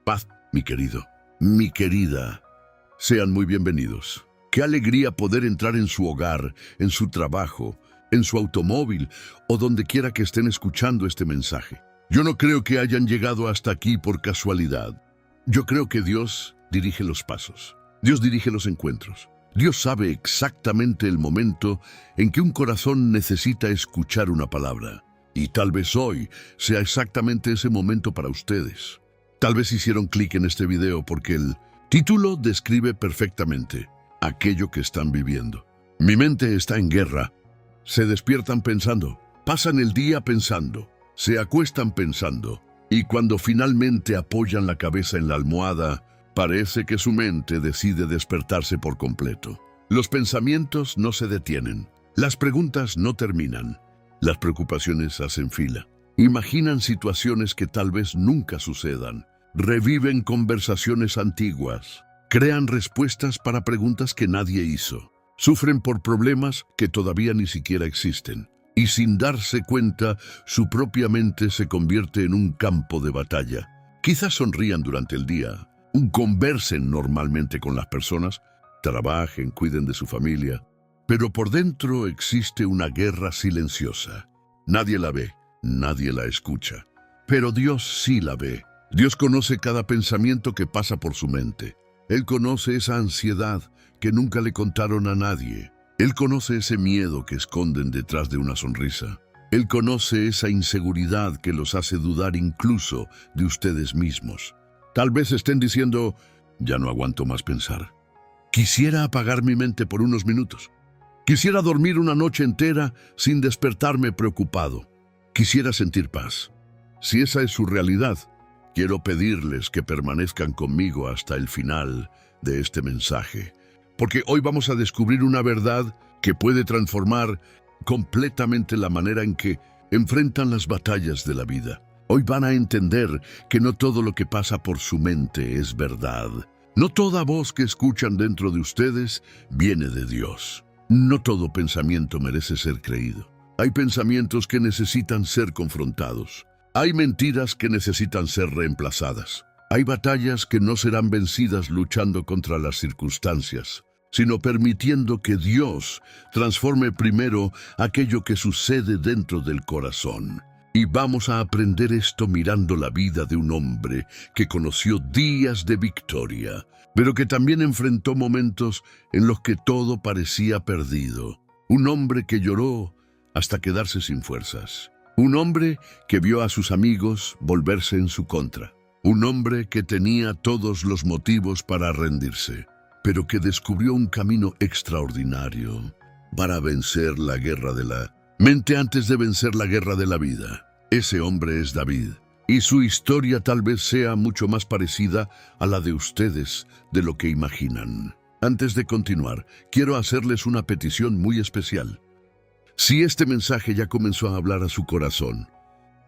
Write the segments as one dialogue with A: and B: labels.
A: Paz, mi querido, mi querida. Sean muy bienvenidos. Qué alegría poder entrar en su hogar, en su trabajo, en su automóvil o donde quiera que estén escuchando este mensaje. Yo no creo que hayan llegado hasta aquí por casualidad. Yo creo que Dios dirige los pasos. Dios dirige los encuentros. Dios sabe exactamente el momento en que un corazón necesita escuchar una palabra. Y tal vez hoy sea exactamente ese momento para ustedes. Tal vez hicieron clic en este video porque el título describe perfectamente aquello que están viviendo. Mi mente está en guerra. Se despiertan pensando, pasan el día pensando, se acuestan pensando, y cuando finalmente apoyan la cabeza en la almohada, parece que su mente decide despertarse por completo. Los pensamientos no se detienen, las preguntas no terminan, las preocupaciones hacen fila. Imaginan situaciones que tal vez nunca sucedan, reviven conversaciones antiguas, crean respuestas para preguntas que nadie hizo, sufren por problemas que todavía ni siquiera existen, y sin darse cuenta, su propia mente se convierte en un campo de batalla. Quizás sonrían durante el día, conversen normalmente con las personas, trabajen, cuiden de su familia, pero por dentro existe una guerra silenciosa. Nadie la ve, nadie la escucha, pero Dios sí la ve. Dios conoce cada pensamiento que pasa por su mente. Él conoce esa ansiedad que nunca le contaron a nadie. Él conoce ese miedo que esconden detrás de una sonrisa. Él conoce esa inseguridad que los hace dudar incluso de ustedes mismos. Tal vez estén diciendo, ya no aguanto más pensar. Quisiera apagar mi mente por unos minutos. Quisiera dormir una noche entera sin despertarme preocupado. Quisiera sentir paz. Si esa es su realidad, quiero pedirles que permanezcan conmigo hasta el final de este mensaje, porque hoy vamos a descubrir una verdad que puede transformar completamente la manera en que enfrentan las batallas de la vida. Hoy van a entender que no todo lo que pasa por su mente es verdad. No toda voz que escuchan dentro de ustedes viene de Dios. No todo pensamiento merece ser creído. Hay pensamientos que necesitan ser confrontados. Hay mentiras que necesitan ser reemplazadas. Hay batallas que no serán vencidas luchando contra las circunstancias, sino permitiendo que Dios transforme primero aquello que sucede dentro del corazón. Y vamos a aprender esto mirando la vida de un hombre que conoció días de victoria, pero que también enfrentó momentos en los que todo parecía perdido. Un hombre que lloró hasta quedarse sin fuerzas. Un hombre que vio a sus amigos volverse en su contra. Un hombre que tenía todos los motivos para rendirse, pero que descubrió un camino extraordinario para vencer la guerra de la mente antes de vencer la guerra de la vida. Ese hombre es David, y su historia tal vez sea mucho más parecida a la de ustedes de lo que imaginan. Antes de continuar, quiero hacerles una petición muy especial. Si este mensaje ya comenzó a hablar a su corazón,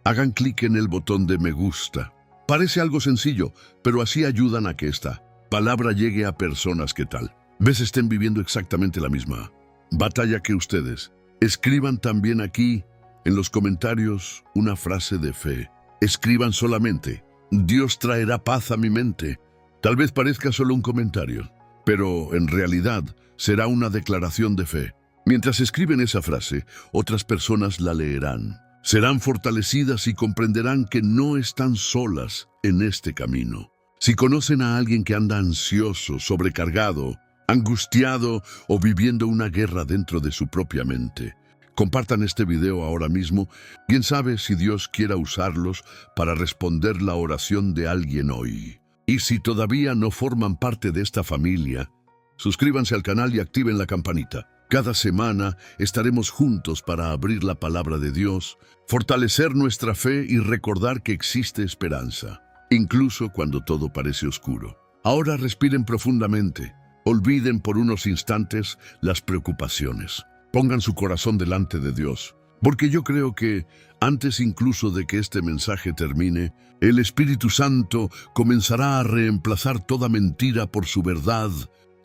A: hagan clic en el botón de me gusta. Parece algo sencillo, pero así ayudan a que esta palabra llegue a personas que tal vez estén viviendo exactamente la misma batalla que ustedes. Escriban también aquí en los comentarios una frase de fe. Escriban solamente, Dios traerá paz a mi mente. Tal vez parezca solo un comentario, pero en realidad será una declaración de fe. Mientras escriben esa frase, otras personas la leerán. Serán fortalecidas y comprenderán que no están solas en este camino. Si conocen a alguien que anda ansioso, sobrecargado, angustiado o viviendo una guerra dentro de su propia mente, compartan este video ahora mismo. Quién sabe si Dios quiera usarlos para responder la oración de alguien hoy. Y si todavía no forman parte de esta familia, suscríbanse al canal y activen la campanita. Cada semana estaremos juntos para abrir la palabra de Dios, fortalecer nuestra fe y recordar que existe esperanza, incluso cuando todo parece oscuro. Ahora respiren profundamente, olviden por unos instantes las preocupaciones. Pongan su corazón delante de Dios, porque yo creo que antes incluso de que este mensaje termine, el Espíritu Santo comenzará a reemplazar toda mentira por su verdad,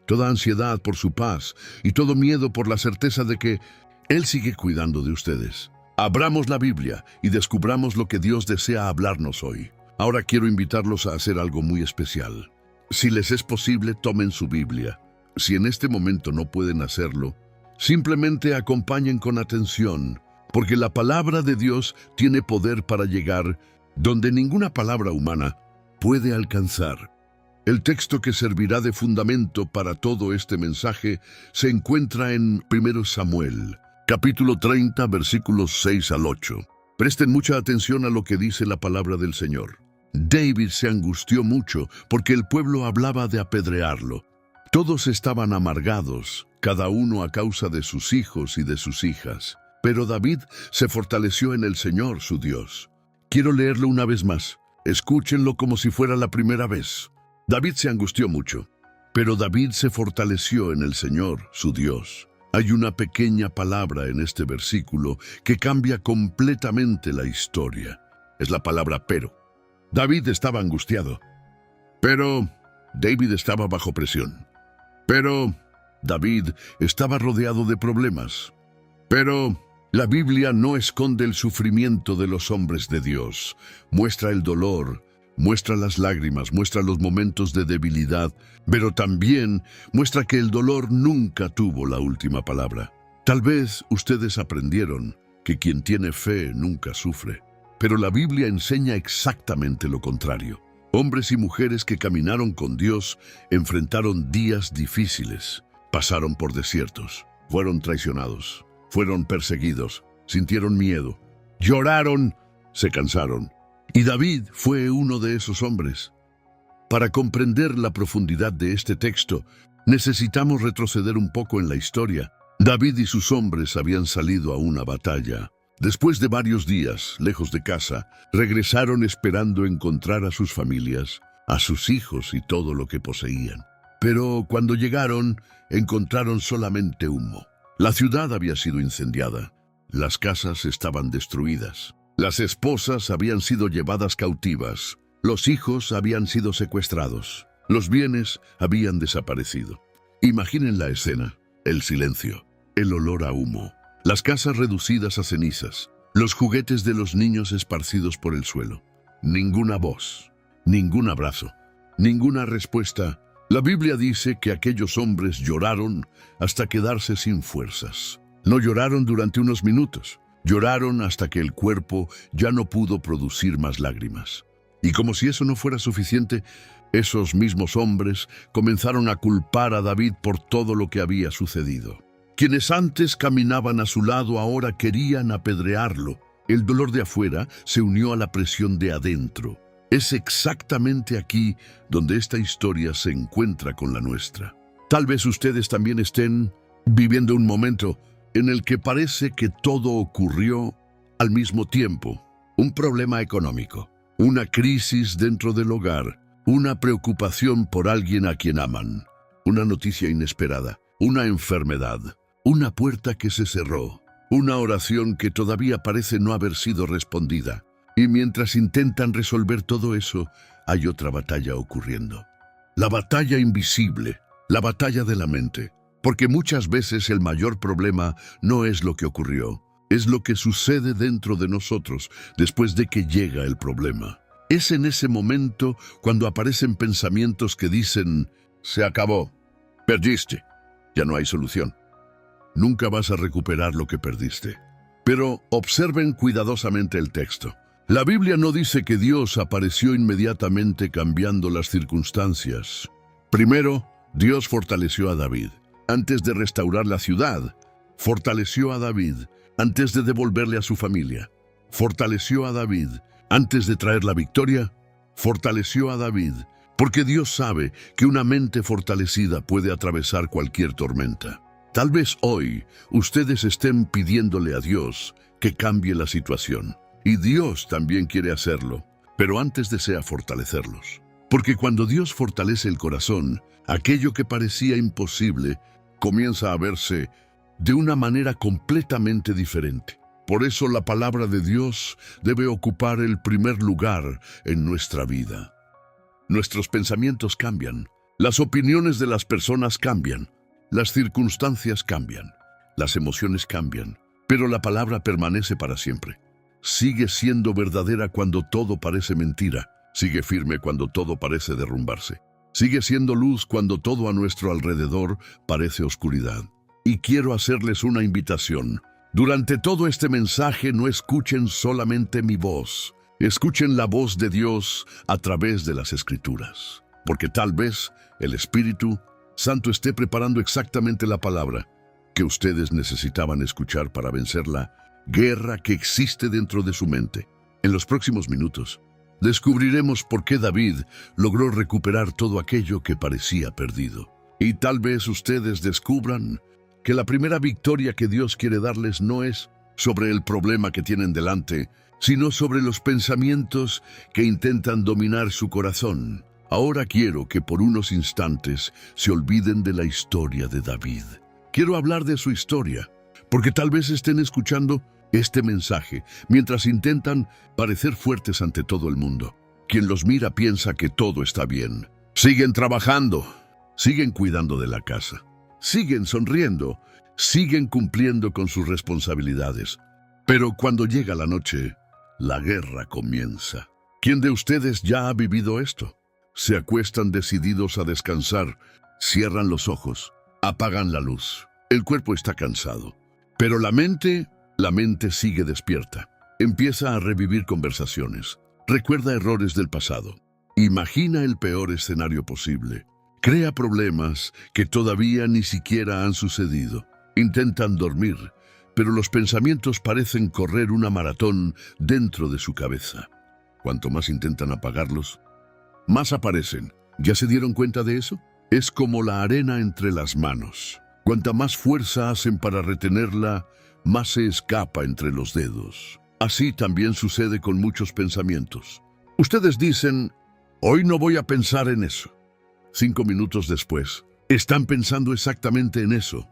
A: toda ansiedad por su paz y todo miedo por la certeza de que Él sigue cuidando de ustedes. Abramos la Biblia y descubramos lo que Dios desea hablarnos hoy. Ahora quiero invitarlos a hacer algo muy especial. Si les es posible, tomen su Biblia. Si en este momento no pueden hacerlo, simplemente acompañen con atención, porque la palabra de Dios tiene poder para llegar donde ninguna palabra humana puede alcanzar. El texto que servirá de fundamento para todo este mensaje se encuentra en 1 Samuel, capítulo 30, versículos 6 al 8. Presten mucha atención a lo que dice la palabra del Señor. David se angustió mucho porque el pueblo hablaba de apedrearlo. Todos estaban amargados, cada uno a causa de sus hijos y de sus hijas. Pero David se fortaleció en el Señor, su Dios. Quiero leerlo una vez más. Escúchenlo como si fuera la primera vez. David se angustió mucho, pero David se fortaleció en el Señor, su Dios. Hay una pequeña palabra en este versículo que cambia completamente la historia. Es la palabra pero. David estaba angustiado, pero David estaba bajo presión. Pero David estaba rodeado de problemas. Pero la Biblia no esconde el sufrimiento de los hombres de Dios. Muestra el dolor, muestra las lágrimas, muestra los momentos de debilidad, pero también muestra que el dolor nunca tuvo la última palabra. Tal vez ustedes aprendieron que quien tiene fe nunca sufre, pero la Biblia enseña exactamente lo contrario. Hombres y mujeres que caminaron con Dios enfrentaron días difíciles, pasaron por desiertos, fueron traicionados, fueron perseguidos, sintieron miedo, lloraron, se cansaron. Y David fue uno de esos hombres. Para comprender la profundidad de este texto, necesitamos retroceder un poco en la historia. David y sus hombres habían salido a una batalla. Después de varios días, lejos de casa, regresaron esperando encontrar a sus familias, a sus hijos y todo lo que poseían. Pero cuando llegaron, encontraron solamente humo. La ciudad había sido incendiada. Las casas estaban destruidas. Las esposas habían sido llevadas cautivas. Los hijos habían sido secuestrados. Los bienes habían desaparecido. Imaginen la escena, el silencio, el olor a humo, las casas reducidas a cenizas, los juguetes de los niños esparcidos por el suelo. Ninguna voz, ningún abrazo, ninguna respuesta. La Biblia dice que aquellos hombres lloraron hasta quedarse sin fuerzas. No lloraron durante unos minutos. Lloraron hasta que el cuerpo ya no pudo producir más lágrimas. Y como si eso no fuera suficiente, esos mismos hombres comenzaron a culpar a David por todo lo que había sucedido. Quienes antes caminaban a su lado ahora querían apedrearlo. El dolor de afuera se unió a la presión de adentro. Es exactamente aquí donde esta historia se encuentra con la nuestra. Tal vez ustedes también estén viviendo un momento en el que parece que todo ocurrió al mismo tiempo. Un problema económico, una crisis dentro del hogar, una preocupación por alguien a quien aman, una noticia inesperada, una enfermedad, una puerta que se cerró, una oración que todavía parece no haber sido respondida. Y mientras intentan resolver todo eso, hay otra batalla ocurriendo. La batalla invisible, la batalla de la mente. Porque muchas veces el mayor problema no es lo que ocurrió, es lo que sucede dentro de nosotros después de que llega el problema. Es en ese momento cuando aparecen pensamientos que dicen, se acabó, perdiste, ya no hay solución. Nunca vas a recuperar lo que perdiste. Pero observen cuidadosamente el texto. La Biblia no dice que Dios apareció inmediatamente cambiando las circunstancias. Primero, Dios fortaleció a David. Antes de restaurar la ciudad, fortaleció a David antes de devolverle a su familia. Fortaleció a David antes de traer la victoria. Fortaleció a David porque Dios sabe que una mente fortalecida puede atravesar cualquier tormenta. Tal vez hoy ustedes estén pidiéndole a Dios que cambie la situación. Y Dios también quiere hacerlo, pero antes desea fortalecerlos. Porque cuando Dios fortalece el corazón, aquello que parecía imposible comienza a verse de una manera completamente diferente. Por eso la palabra de Dios debe ocupar el primer lugar en nuestra vida. Nuestros pensamientos cambian, las opiniones de las personas cambian, las circunstancias cambian, las emociones cambian, pero la palabra permanece para siempre. Sigue siendo verdadera cuando todo parece mentira. Sigue firme cuando todo parece derrumbarse. Sigue siendo luz cuando todo a nuestro alrededor parece oscuridad. Y quiero hacerles una invitación. Durante todo este mensaje no escuchen solamente mi voz. Escuchen la voz de Dios a través de las Escrituras. Porque tal vez el Espíritu Santo esté preparando exactamente la palabra que ustedes necesitaban escuchar para vencer la guerra que existe dentro de su mente. En los próximos minutos, descubriremos por qué David logró recuperar todo aquello que parecía perdido. Y tal vez ustedes descubran que la primera victoria que Dios quiere darles no es sobre el problema que tienen delante, sino sobre los pensamientos que intentan dominar su corazón. Ahora quiero que por unos instantes se olviden de la historia de David. Quiero hablar de su historia, porque tal vez estén escuchando este mensaje mientras intentan parecer fuertes ante todo el mundo. Quien los mira piensa que todo está bien. Siguen trabajando, siguen cuidando de la casa, siguen sonriendo, siguen cumpliendo con sus responsabilidades. Pero cuando llega la noche, la guerra comienza. ¿Quién de ustedes ya ha vivido esto? Se acuestan decididos a descansar, cierran los ojos, apagan la luz. El cuerpo está cansado, pero la mente sigue despierta. Empieza a revivir conversaciones, recuerda errores del pasado, imagina el peor escenario posible, crea problemas que todavía ni siquiera han sucedido. Intentan dormir, pero los pensamientos parecen correr una maratón dentro de su cabeza. Cuanto más intentan apagarlos, más aparecen. ¿Ya se dieron cuenta de eso? Es como la arena entre las manos. Cuanta más fuerza hacen para retenerla, más se escapa entre los dedos. Así también sucede con muchos pensamientos. Ustedes dicen, hoy no voy a pensar en eso. 5 minutos después, están pensando exactamente en eso.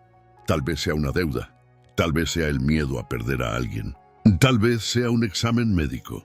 A: Tal vez sea una deuda, tal vez sea el miedo a perder a alguien, tal vez sea un examen médico,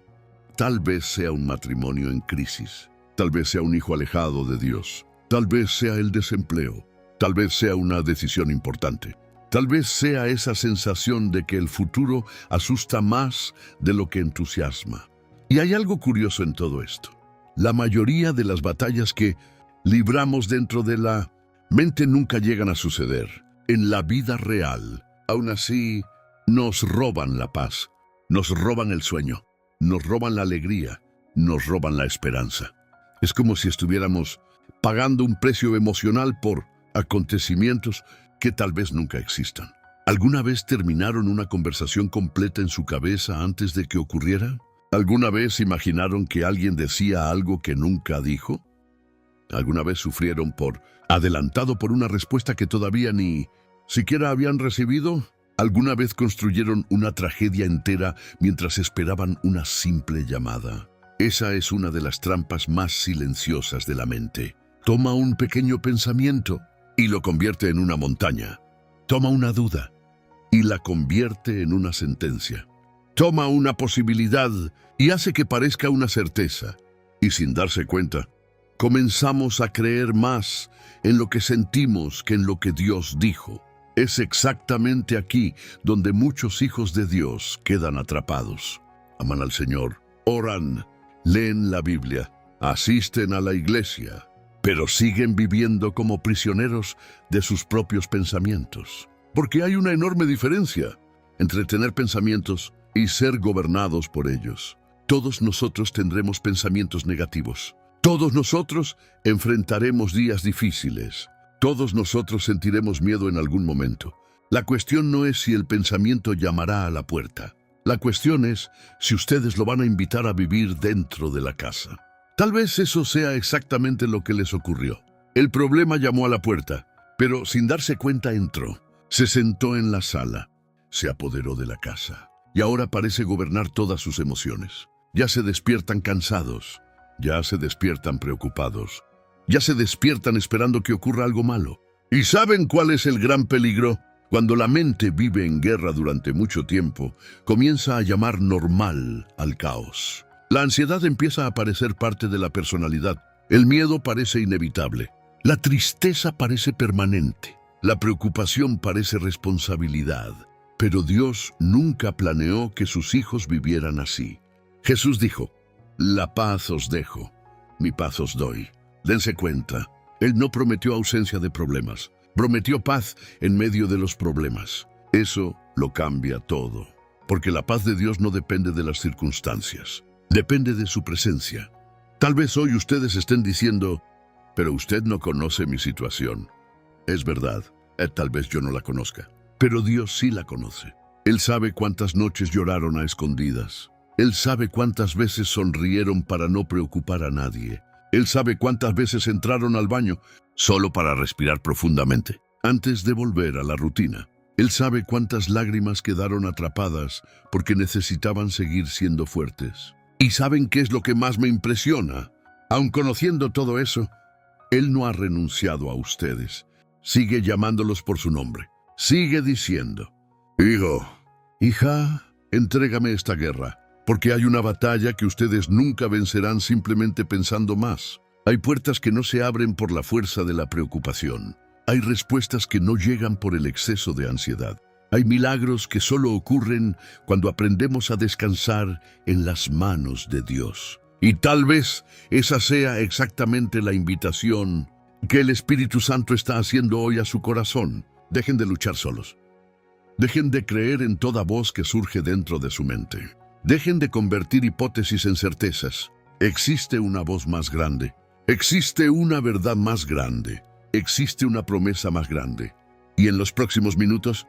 A: tal vez sea un matrimonio en crisis, tal vez sea un hijo alejado de Dios, tal vez sea el desempleo, tal vez sea una decisión importante. Tal vez sea esa sensación de que el futuro asusta más de lo que entusiasma. Y hay algo curioso en todo esto. La mayoría de las batallas que libramos dentro de la mente nunca llegan a suceder. En la vida real, aún así, nos roban la paz, nos roban el sueño, nos roban la alegría, nos roban la esperanza. Es como si estuviéramos pagando un precio emocional por acontecimientos que tal vez nunca existan. ¿Alguna vez terminaron una conversación completa en su cabeza antes de que ocurriera? ¿Alguna vez imaginaron que alguien decía algo que nunca dijo? ¿Alguna vez sufrieron por adelantado por una respuesta que todavía ni siquiera habían recibido? ¿Alguna vez construyeron una tragedia entera mientras esperaban una simple llamada? Esa es una de las trampas más silenciosas de la mente. Toma un pequeño pensamiento y lo convierte en una montaña. Toma una duda y la convierte en una sentencia. Toma una posibilidad y hace que parezca una certeza. Y sin darse cuenta, comenzamos a creer más en lo que sentimos que en lo que Dios dijo. Es exactamente aquí donde muchos hijos de Dios quedan atrapados. Aman al Señor, oran, leen la Biblia, asisten a la iglesia, pero siguen viviendo como prisioneros de sus propios pensamientos. Porque hay una enorme diferencia entre tener pensamientos y ser gobernados por ellos. Todos nosotros tendremos pensamientos negativos. Todos nosotros enfrentaremos días difíciles. Todos nosotros sentiremos miedo en algún momento. La cuestión no es si el pensamiento llamará a la puerta. La cuestión es si ustedes lo van a invitar a vivir dentro de la casa. Tal vez eso sea exactamente lo que les ocurrió. El problema llamó a la puerta, pero sin darse cuenta entró. Se sentó en la sala, se apoderó de la casa y ahora parece gobernar todas sus emociones. Ya se despiertan cansados, ya se despiertan preocupados, ya se despiertan esperando que ocurra algo malo. ¿Y saben cuál es el gran peligro? Cuando la mente vive en guerra durante mucho tiempo, comienza a llamar normal al caos. La ansiedad empieza a parecer parte de la personalidad. El miedo parece inevitable. La tristeza parece permanente. La preocupación parece responsabilidad. Pero Dios nunca planeó que sus hijos vivieran así. Jesús dijo, La paz os dejo, mi paz os doy. Dense cuenta, Él no prometió ausencia de problemas, prometió paz en medio de los problemas. Eso lo cambia todo, porque la paz de Dios no depende de las circunstancias, depende de su presencia. Tal vez hoy ustedes estén diciendo, pero usted no conoce mi situación. Es verdad, tal vez yo no la conozca, pero Dios sí la conoce. Él sabe cuántas noches lloraron a escondidas. Él sabe cuántas veces sonrieron para no preocupar a nadie. Él sabe cuántas veces entraron al baño solo para respirar profundamente, antes de volver a la rutina. Él sabe cuántas lágrimas quedaron atrapadas porque necesitaban seguir siendo fuertes. ¿Y saben qué es lo que más me impresiona? Aun conociendo todo eso, Él no ha renunciado a ustedes. Sigue llamándolos por su nombre. Sigue diciendo, hijo, hija, entrégame esta guerra, porque hay una batalla que ustedes nunca vencerán simplemente pensando más. Hay puertas que no se abren por la fuerza de la preocupación. Hay respuestas que no llegan por el exceso de ansiedad. Hay milagros que solo ocurren cuando aprendemos a descansar en las manos de Dios. Y tal vez esa sea exactamente la invitación que el Espíritu Santo está haciendo hoy a su corazón. Dejen de luchar solos. Dejen de creer en toda voz que surge dentro de su mente. Dejen de convertir hipótesis en certezas. Existe una voz más grande. Existe una verdad más grande. Existe una promesa más grande. Y en los próximos minutos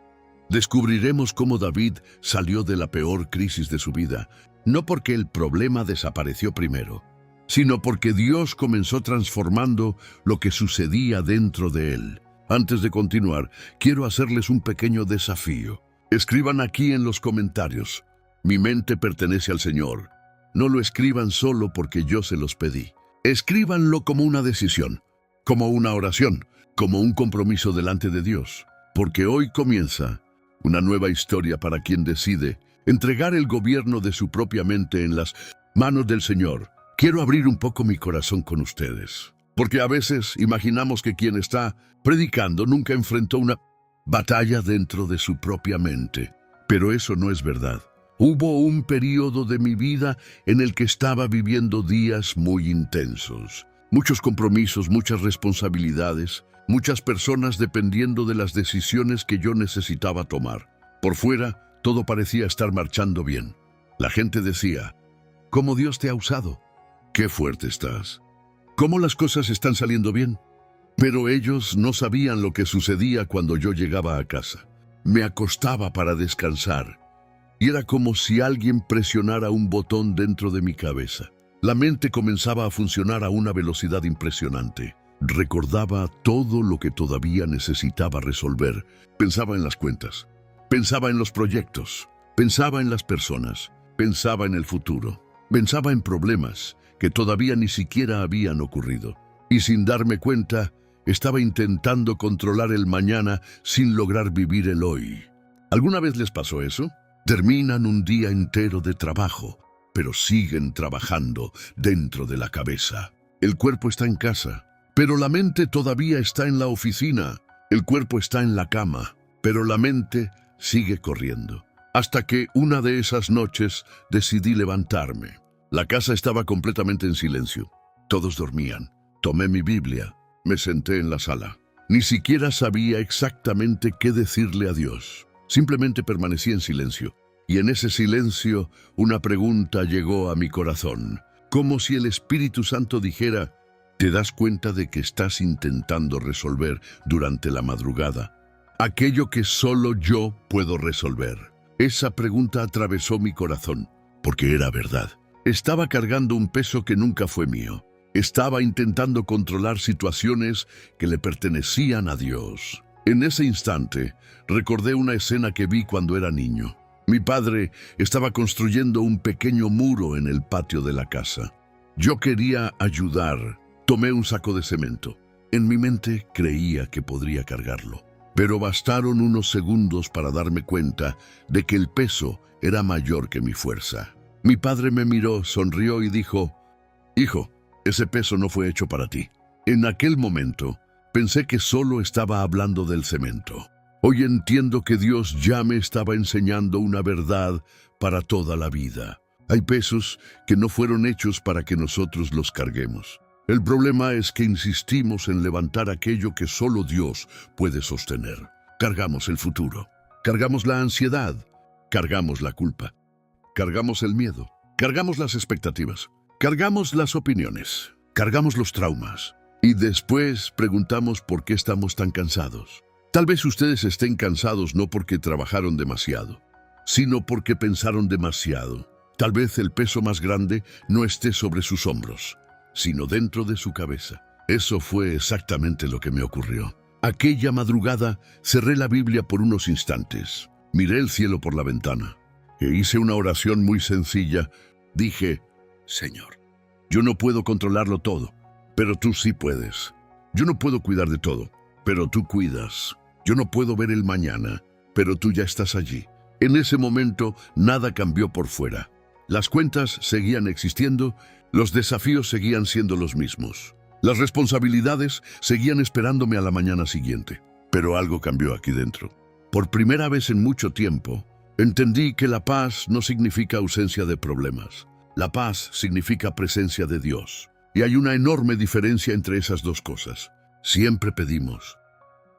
A: descubriremos cómo David salió de la peor crisis de su vida, no porque el problema desapareció primero, sino porque Dios comenzó transformando lo que sucedía dentro de él. Antes de continuar, quiero hacerles un pequeño desafío. Escriban aquí en los comentarios, mi mente pertenece al Señor. No lo escriban solo porque yo se los pedí. Escríbanlo como una decisión, como una oración, como un compromiso delante de Dios, porque hoy comienza una nueva historia para quien decide entregar el gobierno de su propia mente en las manos del Señor. Quiero abrir un poco mi corazón con ustedes, porque a veces imaginamos que quien está predicando nunca enfrentó una batalla dentro de su propia mente, pero eso no es verdad. Hubo un periodo de mi vida en el que estaba viviendo días muy intensos. Muchos compromisos, muchas responsabilidades, muchas personas dependiendo de las decisiones que yo necesitaba tomar. Por fuera, todo parecía estar marchando bien. La gente decía, ¿cómo Dios te ha usado? ¡Qué fuerte estás! ¿Cómo las cosas están saliendo bien? Pero ellos no sabían lo que sucedía cuando yo llegaba a casa. Me acostaba para descansar, y era como si alguien presionara un botón dentro de mi cabeza. La mente comenzaba a funcionar a una velocidad impresionante. Recordaba todo lo que todavía necesitaba resolver. Pensaba en las cuentas, pensaba en los proyectos, pensaba en las personas, pensaba en el futuro, pensaba en problemas que todavía ni siquiera habían ocurrido. Y sin darme cuenta, estaba intentando controlar el mañana sin lograr vivir el hoy. ¿Alguna vez les pasó eso? Terminan un día entero de trabajo, pero siguen trabajando dentro de la cabeza. El cuerpo está en casa, pero la mente todavía está en la oficina. El cuerpo está en la cama, pero la mente sigue corriendo. Hasta que una de esas noches decidí levantarme. La casa estaba completamente en silencio. Todos dormían. Tomé mi Biblia, me senté en la sala. Ni siquiera sabía exactamente qué decirle a Dios. Simplemente permanecí en silencio. Y en ese silencio, una pregunta llegó a mi corazón. Como si el Espíritu Santo dijera, ¿te das cuenta de que estás intentando resolver durante la madrugada aquello que solo yo puedo resolver? Esa pregunta atravesó mi corazón, porque era verdad. Estaba cargando un peso que nunca fue mío. Estaba intentando controlar situaciones que le pertenecían a Dios. En ese instante, recordé una escena que vi cuando era niño. Mi padre estaba construyendo un pequeño muro en el patio de la casa. Yo quería ayudar. Tomé un saco de cemento. En mi mente creía que podría cargarlo, pero bastaron unos segundos para darme cuenta de que el peso era mayor que mi fuerza. Mi padre me miró, sonrió y dijo, «Hijo, ese peso no fue hecho para ti». En aquel momento, pensé que solo estaba hablando del cemento. Hoy entiendo que Dios ya me estaba enseñando una verdad para toda la vida. Hay pesos que no fueron hechos para que nosotros los carguemos. El problema es que insistimos en levantar aquello que solo Dios puede sostener. Cargamos el futuro, cargamos la ansiedad, cargamos la culpa, cargamos el miedo, cargamos las expectativas, cargamos las opiniones, cargamos los traumas. Y después preguntamos por qué estamos tan cansados. Tal vez ustedes estén cansados no porque trabajaron demasiado, sino porque pensaron demasiado. Tal vez el peso más grande no esté sobre sus hombros, sino dentro de su cabeza. Eso fue exactamente lo que me ocurrió. Aquella madrugada cerré la Biblia por unos instantes. Miré el cielo por la ventana e hice una oración muy sencilla. Dije, Señor, yo no puedo controlarlo todo, pero tú sí puedes. Yo no puedo cuidar de todo, pero tú cuidas. Yo no puedo ver el mañana, pero tú ya estás allí. En ese momento nada cambió por fuera. Las cuentas seguían existiendo, los desafíos seguían siendo los mismos. Las responsabilidades seguían esperándome a la mañana siguiente. Pero algo cambió aquí dentro. Por primera vez en mucho tiempo, entendí que la paz no significa ausencia de problemas. La paz significa presencia de Dios. Y hay una enorme diferencia entre esas dos cosas. Siempre pedimos,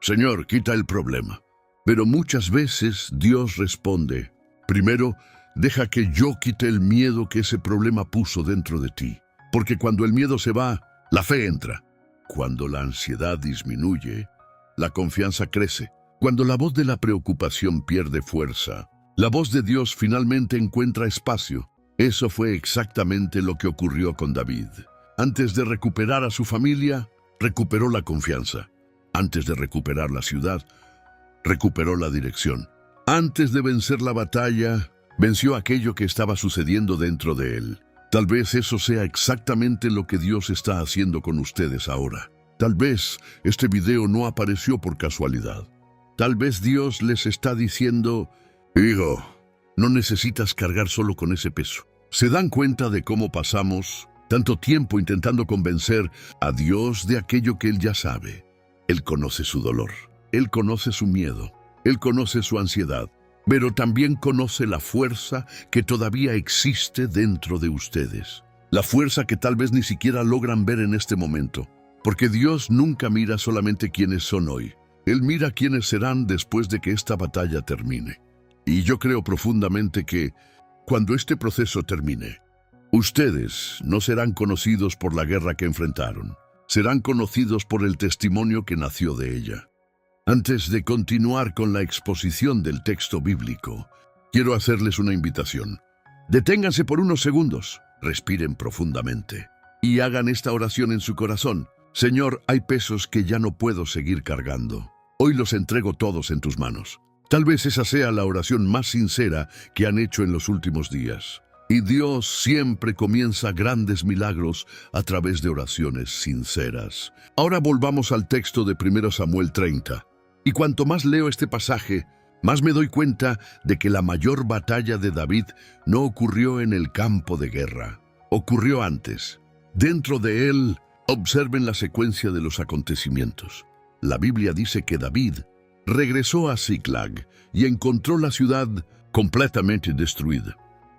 A: Señor, quita el problema. Pero muchas veces Dios responde, primero, deja que yo quite el miedo que ese problema puso dentro de ti. Porque cuando el miedo se va, la fe entra. Cuando la ansiedad disminuye, la confianza crece. Cuando la voz de la preocupación pierde fuerza, la voz de Dios finalmente encuentra espacio. Eso fue exactamente lo que ocurrió con David. Antes de recuperar a su familia, recuperó la confianza. Antes de recuperar la ciudad, recuperó la dirección. Antes de vencer la batalla, venció aquello que estaba sucediendo dentro de él. Tal vez eso sea exactamente lo que Dios está haciendo con ustedes ahora. Tal vez este video no apareció por casualidad. Tal vez Dios les está diciendo, hijo, no necesitas cargar solo con ese peso. ¿Se dan cuenta de cómo pasamos tanto tiempo intentando convencer a Dios de aquello que Él ya sabe? Él conoce su dolor, Él conoce su miedo, Él conoce su ansiedad, pero también conoce la fuerza que todavía existe dentro de ustedes. La fuerza que tal vez ni siquiera logran ver en este momento, porque Dios nunca mira solamente quiénes son hoy. Él mira quiénes serán después de que esta batalla termine. Y yo creo profundamente que, cuando este proceso termine, ustedes no serán conocidos por la guerra que enfrentaron, serán conocidos por el testimonio que nació de ella. Antes de continuar con la exposición del texto bíblico, quiero hacerles una invitación. Deténganse por unos segundos, respiren profundamente y hagan esta oración en su corazón. Señor, hay pesos que ya no puedo seguir cargando. Hoy los entrego todos en tus manos. Tal vez esa sea la oración más sincera que han hecho en los últimos días. Y Dios siempre comienza grandes milagros a través de oraciones sinceras. Ahora volvamos al texto de 1 Samuel 30. Y cuanto más leo este pasaje, más me doy cuenta de que la mayor batalla de David no ocurrió en el campo de guerra. Ocurrió antes. Dentro de él, observen la secuencia de los acontecimientos. La Biblia dice que David regresó a Ziklag y encontró la ciudad completamente destruida.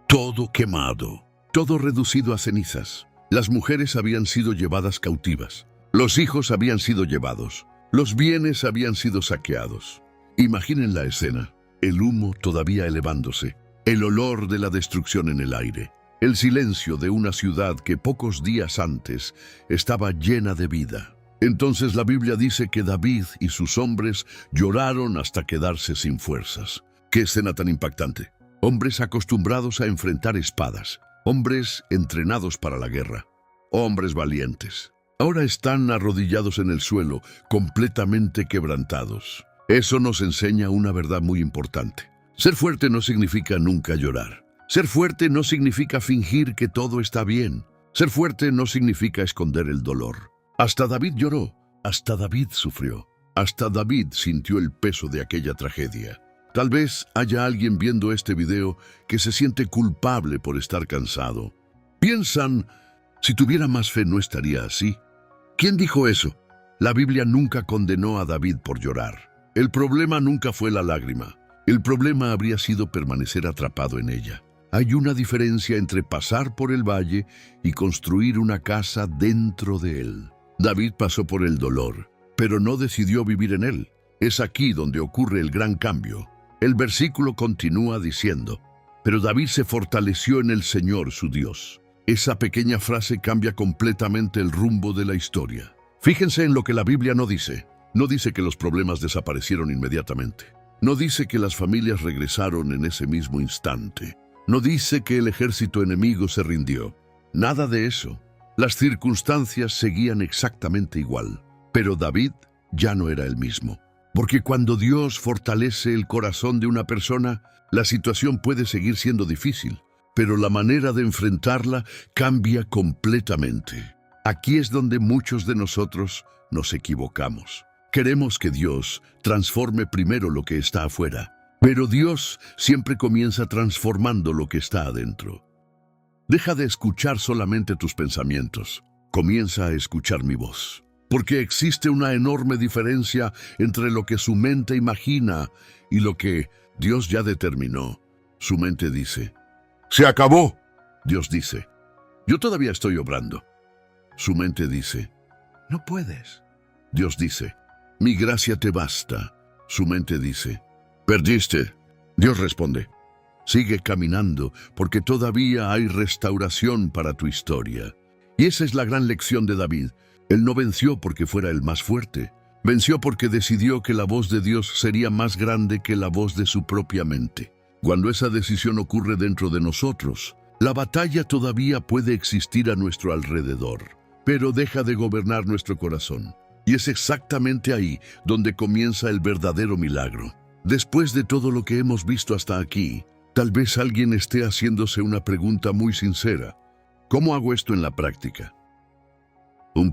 A: Todo quemado, todo reducido a cenizas. Las mujeres habían sido llevadas cautivas. Los hijos habían sido llevados. Los bienes habían sido saqueados. Imaginen la escena. El humo todavía elevándose. El olor de la destrucción en el aire. El silencio de una ciudad que pocos días antes estaba llena de vida. Entonces la Biblia dice que David y sus hombres lloraron hasta quedarse sin fuerzas. ¡Qué escena tan impactante! Hombres acostumbrados a enfrentar espadas, hombres entrenados para la guerra, hombres valientes. Ahora están arrodillados en el suelo, completamente quebrantados. Eso nos enseña una verdad muy importante. Ser fuerte no significa nunca llorar. Ser fuerte no significa fingir que todo está bien. Ser fuerte no significa esconder el dolor. Hasta David lloró, hasta David sufrió, hasta David sintió el peso de aquella tragedia. Tal vez haya alguien viendo este video que se siente culpable por estar cansado. Piensan, si tuviera más fe no estaría así. ¿Quién dijo eso? La Biblia nunca condenó a David por llorar. El problema nunca fue la lágrima. El problema habría sido permanecer atrapado en ella. Hay una diferencia entre pasar por el valle y construir una casa dentro de él. David pasó por el dolor, pero no decidió vivir en él. Es aquí donde ocurre el gran cambio. El versículo continúa diciendo: pero David se fortaleció en el Señor su Dios. Esa pequeña frase cambia completamente el rumbo de la historia. Fíjense en lo que la Biblia no dice. No dice que los problemas desaparecieron inmediatamente. No dice que las familias regresaron en ese mismo instante. No dice que el ejército enemigo se rindió. Nada de eso. Las circunstancias seguían exactamente igual. Pero David ya no era el mismo. Porque cuando Dios fortalece el corazón de una persona, la situación puede seguir siendo difícil, pero la manera de enfrentarla cambia completamente. Aquí es donde muchos de nosotros nos equivocamos. Queremos que Dios transforme primero lo que está afuera, pero Dios siempre comienza transformando lo que está adentro. Deja de escuchar solamente tus pensamientos. Comienza a escuchar mi voz. Porque existe una enorme diferencia entre lo que su mente imagina y lo que Dios ya determinó. Su mente dice: ¡se acabó! Dios dice: yo todavía estoy obrando. Su mente dice: no puedes. Dios dice: mi gracia te basta. Su mente dice: perdiste. Dios responde: sigue caminando, porque todavía hay restauración para tu historia. Y esa es la gran lección de David. Él no venció porque fuera el más fuerte. Venció porque decidió que la voz de Dios sería más grande que la voz de su propia mente. Cuando esa decisión ocurre dentro de nosotros, la batalla todavía puede existir a nuestro alrededor, pero deja de gobernar nuestro corazón. Y es exactamente ahí donde comienza el verdadero milagro. Después de todo lo que hemos visto hasta aquí, tal vez alguien esté haciéndose una pregunta muy sincera. ¿Cómo hago esto en la práctica?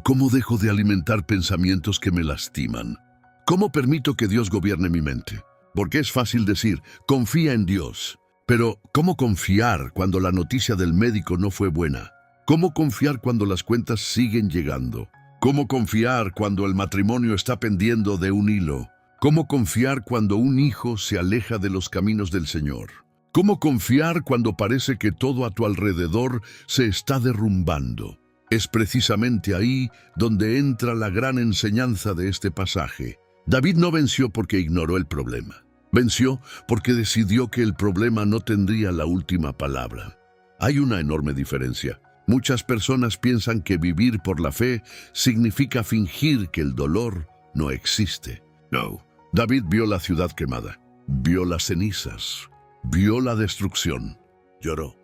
A: ¿Cómo dejo de alimentar pensamientos que me lastiman? ¿Cómo permito que Dios gobierne mi mente? Porque es fácil decir, confía en Dios. Pero, ¿cómo confiar cuando la noticia del médico no fue buena? ¿Cómo confiar cuando las cuentas siguen llegando? ¿Cómo confiar cuando el matrimonio está pendiendo de un hilo? ¿Cómo confiar cuando un hijo se aleja de los caminos del Señor? ¿Cómo confiar cuando parece que todo a tu alrededor se está derrumbando? Es precisamente ahí donde entra la gran enseñanza de este pasaje. David no venció porque ignoró el problema. Venció porque decidió que el problema no tendría la última palabra. Hay una enorme diferencia. Muchas personas piensan que vivir por la fe significa fingir que el dolor no existe. No. David vio la ciudad quemada, vio las cenizas, vio la destrucción, lloró,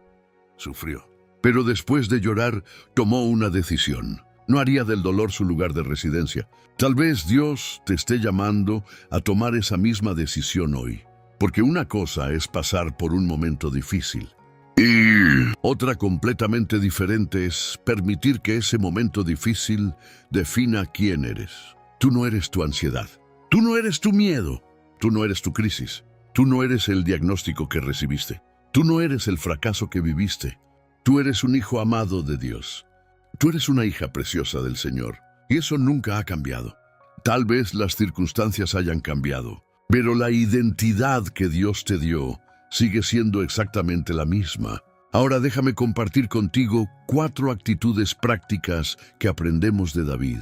A: sufrió. Pero después de llorar, tomó una decisión. No haría del dolor su lugar de residencia. Tal vez Dios te esté llamando a tomar esa misma decisión hoy. Porque una cosa es pasar por un momento difícil. Y otra completamente diferente es permitir que ese momento difícil defina quién eres. Tú no eres tu ansiedad. Tú no eres tu miedo. Tú no eres tu crisis. Tú no eres el diagnóstico que recibiste. Tú no eres el fracaso que viviste. Tú eres un hijo amado de Dios. Tú eres una hija preciosa del Señor. Y eso nunca ha cambiado. Tal vez las circunstancias hayan cambiado, pero la identidad que Dios te dio sigue siendo exactamente la misma. Ahora déjame compartir contigo 4 actitudes prácticas que aprendemos de David.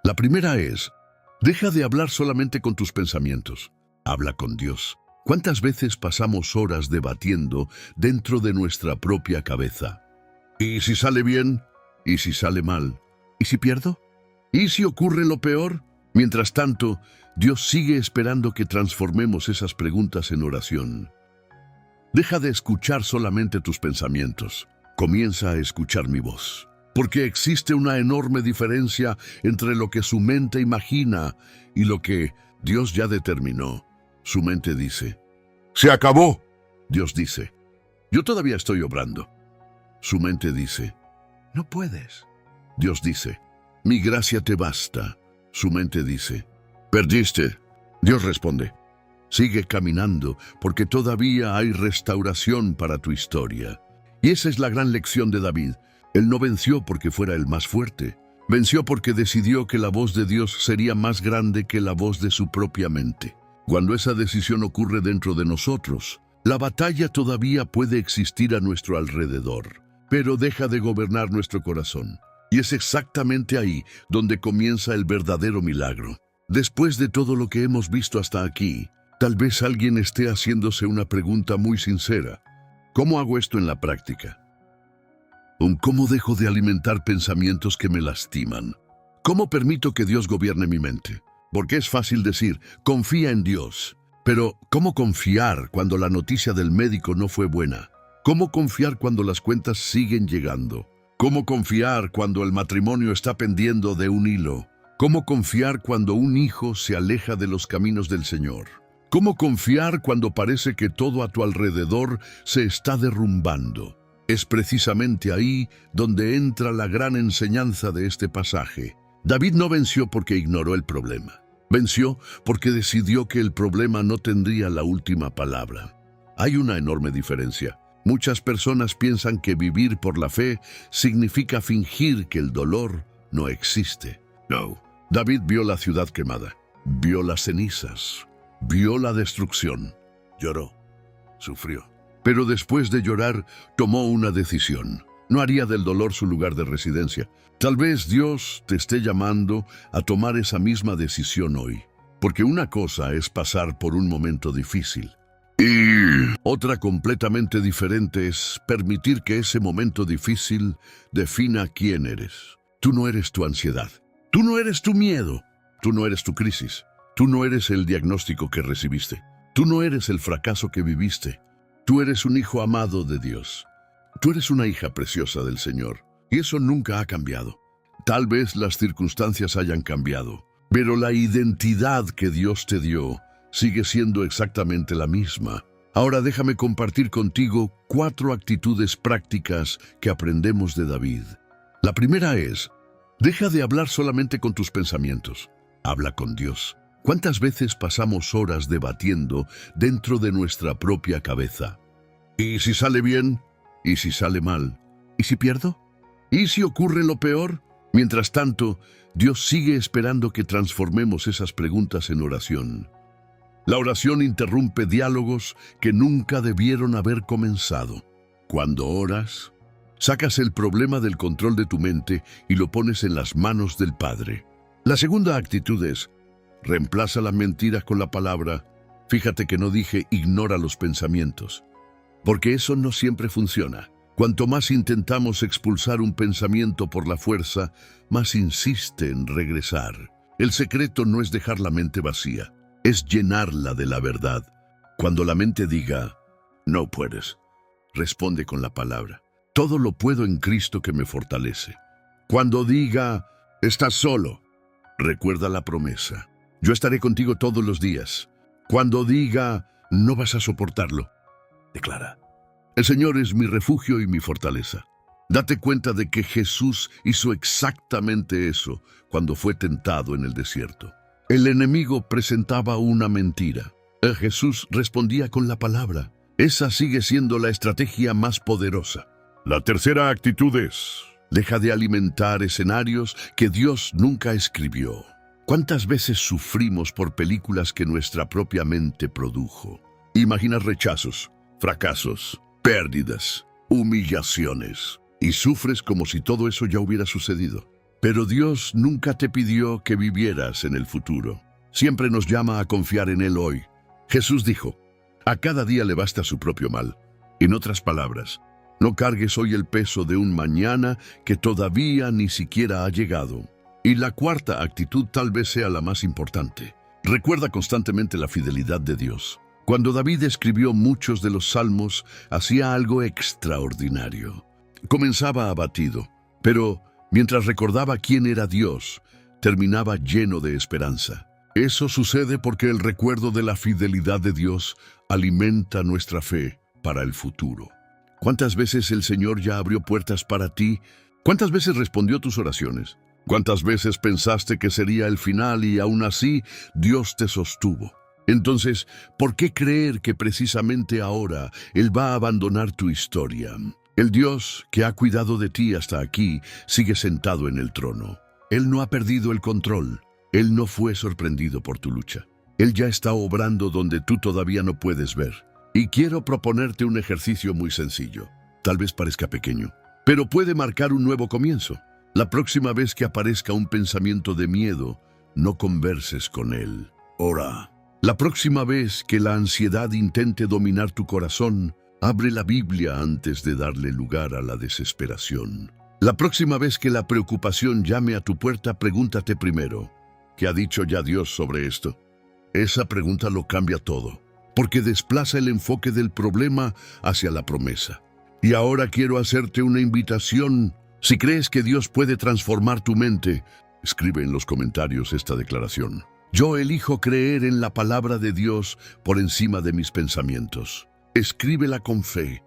A: La primera es: deja de hablar solamente con tus pensamientos. Habla con Dios. ¿Cuántas veces pasamos horas debatiendo dentro de nuestra propia cabeza? ¿Y si sale bien? ¿Y si sale mal? ¿Y si pierdo? ¿Y si ocurre lo peor? Mientras tanto, Dios sigue esperando que transformemos esas preguntas en oración. Deja de escuchar solamente tus pensamientos. Comienza a escuchar mi voz. Porque existe una enorme diferencia entre lo que su mente imagina y lo que Dios ya determinó. Su mente dice: ¡se acabó! Dios dice: yo todavía estoy obrando. Su mente dice: no puedes. Dios dice: mi gracia te basta. Su mente dice: perdiste. Dios responde: sigue caminando, porque todavía hay restauración para tu historia. Y esa es la gran lección de David. Él no venció porque fuera el más fuerte. Venció porque decidió que la voz de Dios sería más grande que la voz de su propia mente. Cuando esa decisión ocurre dentro de nosotros, La batalla todavía puede existir a nuestro alrededor, pero deja de gobernar nuestro corazón. Y es exactamente ahí donde comienza el verdadero milagro. Después de todo lo que hemos visto hasta aquí, tal vez alguien esté haciéndose una pregunta muy sincera. ¿Cómo hago esto en la práctica? ¿Cómo dejo de alimentar pensamientos que me lastiman? ¿Cómo permito que Dios gobierne mi mente? Porque es fácil decir, confía en Dios. Pero, ¿cómo confiar cuando la noticia del médico no fue buena? ¿Cómo confiar cuando las cuentas siguen llegando? ¿Cómo confiar cuando el matrimonio está pendiendo de un hilo? ¿Cómo confiar cuando un hijo se aleja de los caminos del Señor? ¿Cómo confiar cuando parece que todo a tu alrededor se está derrumbando? Es precisamente ahí donde entra la gran enseñanza de este pasaje. David no venció porque ignoró el problema. Venció porque decidió que el problema no tendría la última palabra. Hay una enorme diferencia. Muchas personas piensan que vivir por la fe significa fingir que el dolor no existe. No. David vio la ciudad quemada, vio las cenizas, vio la destrucción. Lloró, sufrió. Pero después de llorar, tomó una decisión. No haría del dolor su lugar de residencia. Tal vez Dios te esté llamando a tomar esa misma decisión hoy. Porque una cosa es pasar por un momento difícil. Y otra completamente diferente es permitir que ese momento difícil defina quién eres. Tú no eres tu ansiedad. Tú no eres tu miedo. Tú no eres tu crisis. Tú no eres el diagnóstico que recibiste. Tú no eres el fracaso que viviste. Tú eres un hijo amado de Dios. Tú eres una hija preciosa del Señor. Y eso nunca ha cambiado. Tal vez las circunstancias hayan cambiado, pero la identidad que Dios te dio sigue siendo exactamente la misma. Ahora déjame compartir contigo 4 actitudes prácticas que aprendemos de David. La primera es, deja de hablar solamente con tus pensamientos. Habla con Dios. ¿Cuántas veces pasamos horas debatiendo dentro de nuestra propia cabeza? ¿Y si sale bien? ¿Y si sale mal? ¿Y si pierdo? ¿Y si ocurre lo peor? Mientras tanto, Dios sigue esperando que transformemos esas preguntas en oración. La oración interrumpe diálogos que nunca debieron haber comenzado. Cuando oras, sacas el problema del control de tu mente y lo pones en las manos del Padre. La segunda actitud es, reemplaza la mentira con la palabra. Fíjate que no dije ignora los pensamientos, porque eso no siempre funciona. Cuanto más intentamos expulsar un pensamiento por la fuerza, más insiste en regresar. El secreto no es dejar la mente vacía, es llenarla de la verdad. Cuando la mente diga, no puedes, responde con la palabra, todo lo puedo en Cristo que me fortalece. Cuando diga, estás solo, recuerda la promesa, yo estaré contigo todos los días. Cuando diga, no vas a soportarlo, declara, el Señor es mi refugio y mi fortaleza. Date cuenta de que Jesús hizo exactamente eso cuando fue tentado en el desierto. El enemigo presentaba una mentira. Jesús respondía con la palabra. Esa sigue siendo la estrategia más poderosa. La tercera actitud es, deja de alimentar escenarios que Dios nunca escribió. ¿Cuántas veces sufrimos por películas que nuestra propia mente produjo? Imaginas rechazos, fracasos, pérdidas, humillaciones, y sufres como si todo eso ya hubiera sucedido. Pero Dios nunca te pidió que vivieras en el futuro. Siempre nos llama a confiar en Él hoy. Jesús dijo, a cada día le basta su propio mal. En otras palabras, no cargues hoy el peso de un mañana que todavía ni siquiera ha llegado. Y la cuarta actitud tal vez sea la más importante. Recuerda constantemente la fidelidad de Dios. Cuando David escribió muchos de los salmos, hacía algo extraordinario. Comenzaba abatido, pero mientras recordaba quién era Dios, terminaba lleno de esperanza. Eso sucede porque el recuerdo de la fidelidad de Dios alimenta nuestra fe para el futuro. ¿Cuántas veces el Señor ya abrió puertas para ti? ¿Cuántas veces respondió tus oraciones? ¿Cuántas veces pensaste que sería el final y aún así Dios te sostuvo? Entonces, ¿por qué creer que precisamente ahora Él va a abandonar tu historia? El Dios que ha cuidado de ti hasta aquí sigue sentado en el trono. Él no ha perdido el control. Él no fue sorprendido por tu lucha. Él ya está obrando donde tú todavía no puedes ver. Y quiero proponerte un ejercicio muy sencillo. Tal vez parezca pequeño, pero puede marcar un nuevo comienzo. La próxima vez que aparezca un pensamiento de miedo, no converses con él. Ora. La próxima vez que la ansiedad intente dominar tu corazón, abre la Biblia antes de darle lugar a la desesperación. La próxima vez que la preocupación llame a tu puerta, pregúntate primero, ¿qué ha dicho ya Dios sobre esto? Esa pregunta lo cambia todo, porque desplaza el enfoque del problema hacia la promesa. Y ahora quiero hacerte una invitación. Si crees que Dios puede transformar tu mente, escribe en los comentarios esta declaración. Yo elijo creer en la palabra de Dios por encima de mis pensamientos. Escríbela con fe.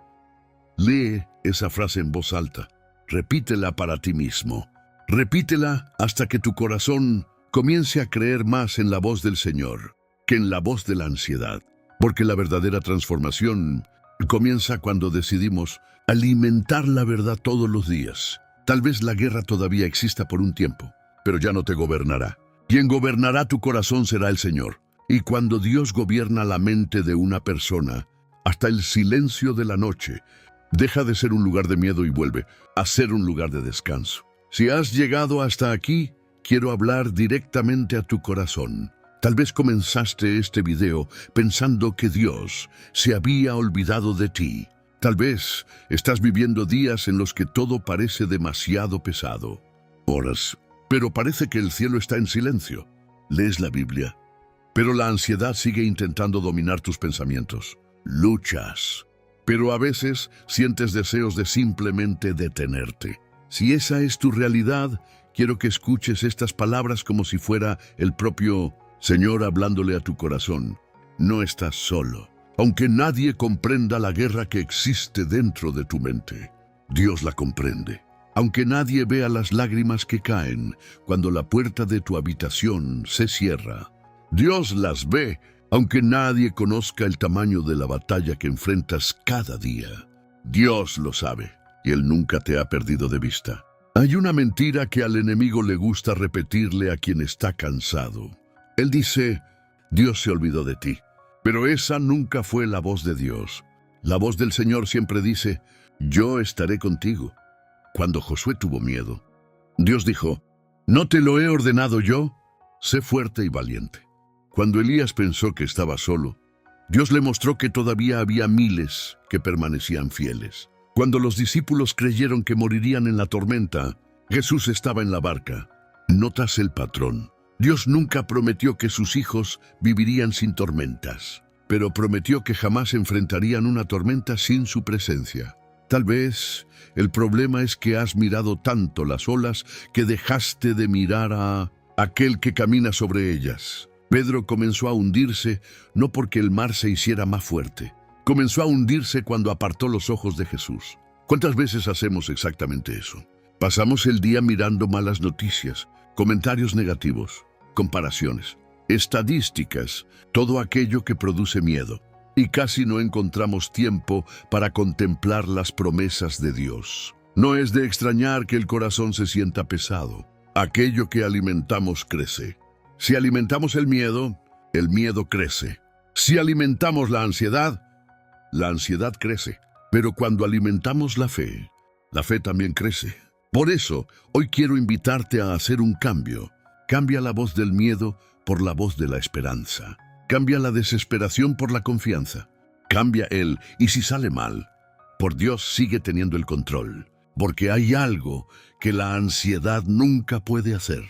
A: Lee esa frase en voz alta. Repítela para ti mismo. Repítela hasta que tu corazón comience a creer más en la voz del Señor que en la voz de la ansiedad. Porque la verdadera transformación comienza cuando decidimos alimentar la verdad todos los días. Tal vez la guerra todavía exista por un tiempo, pero ya no te gobernará. Quien gobernará tu corazón será el Señor. Y cuando Dios gobierna la mente de una persona, hasta el silencio de la noche deja de ser un lugar de miedo y vuelve a ser un lugar de descanso. Si has llegado hasta aquí, quiero hablar directamente a tu corazón. Tal vez comenzaste este video pensando que Dios se había olvidado de ti. Tal vez estás viviendo días en los que todo parece demasiado pesado. Horas, pero parece que el cielo está en silencio. Lees la Biblia, pero la ansiedad sigue intentando dominar tus pensamientos. Luchas, pero a veces sientes deseos de simplemente detenerte. Si esa es tu realidad, quiero que escuches estas palabras como si fuera el propio Señor hablándole a tu corazón. No estás solo. Aunque nadie comprenda la guerra que existe dentro de tu mente, Dios la comprende. Aunque nadie vea las lágrimas que caen cuando la puerta de tu habitación se cierra, Dios las ve. Aunque nadie conozca el tamaño de la batalla que enfrentas cada día, Dios lo sabe y Él nunca te ha perdido de vista. Hay una mentira que al enemigo le gusta repetirle a quien está cansado. Él dice, Dios se olvidó de ti. Pero esa nunca fue la voz de Dios. La voz del Señor siempre dice, yo estaré contigo. Cuando Josué tuvo miedo, Dios dijo, ¿no te lo he ordenado yo? Sé fuerte y valiente. Cuando Elías pensó que estaba solo, Dios le mostró que todavía había miles que permanecían fieles. Cuando los discípulos creyeron que morirían en la tormenta, Jesús estaba en la barca. Notas el patrón. Dios nunca prometió que sus hijos vivirían sin tormentas, pero prometió que jamás enfrentarían una tormenta sin su presencia. Tal vez el problema es que has mirado tanto las olas que dejaste de mirar a aquel que camina sobre ellas. Pedro comenzó a hundirse no porque el mar se hiciera más fuerte. Comenzó a hundirse cuando apartó los ojos de Jesús. ¿Cuántas veces hacemos exactamente eso? Pasamos el día mirando malas noticias, comentarios negativos, comparaciones, estadísticas, todo aquello que produce miedo. Y casi no encontramos tiempo para contemplar las promesas de Dios. No es de extrañar que el corazón se sienta pesado. Aquello que alimentamos crece. Si alimentamos el miedo crece. Si alimentamos la ansiedad crece. Pero cuando alimentamos la fe también crece. Por eso, hoy quiero invitarte a hacer un cambio. Cambia la voz del miedo por la voz de la esperanza. Cambia la desesperación por la confianza. Cambia él, y si sale mal, por Dios sigue teniendo el control. Porque hay algo que la ansiedad nunca puede hacer.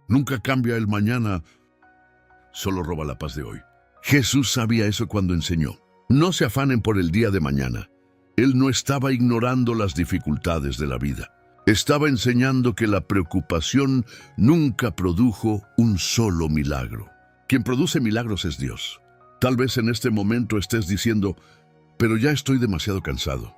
A: Nunca cambia el mañana, solo roba la paz de hoy. Jesús sabía eso cuando enseñó. No se afanen por el día de mañana. Él no estaba ignorando las dificultades de la vida. Estaba enseñando que la preocupación nunca produjo un solo milagro. Quien produce milagros es Dios. Tal vez en este momento estés diciendo, pero ya estoy demasiado cansado.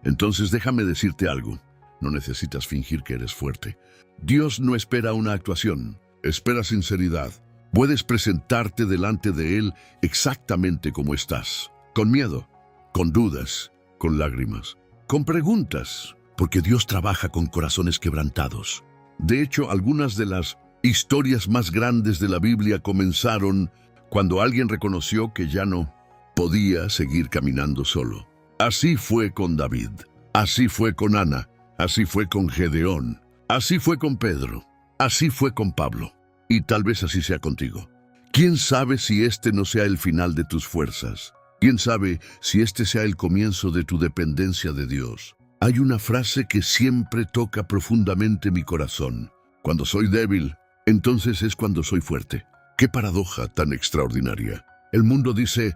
A: Entonces déjame decirte algo. No necesitas fingir que eres fuerte. Dios no espera una actuación, espera sinceridad. Puedes presentarte delante de Él exactamente como estás. Con miedo, con dudas, con lágrimas, con preguntas. Porque Dios trabaja con corazones quebrantados. De hecho, algunas de las historias más grandes de la Biblia comenzaron cuando alguien reconoció que ya no podía seguir caminando solo. Así fue con David, así fue con Ana, así fue con Gedeón, así fue con Pedro, así fue con Pablo, y tal vez así sea contigo. ¿Quién sabe si este no sea el final de tus fuerzas? ¿Quién sabe si este sea el comienzo de tu dependencia de Dios? Hay una frase que siempre toca profundamente mi corazón. Cuando soy débil, entonces es cuando soy fuerte. ¡Qué paradoja tan extraordinaria! El mundo dice,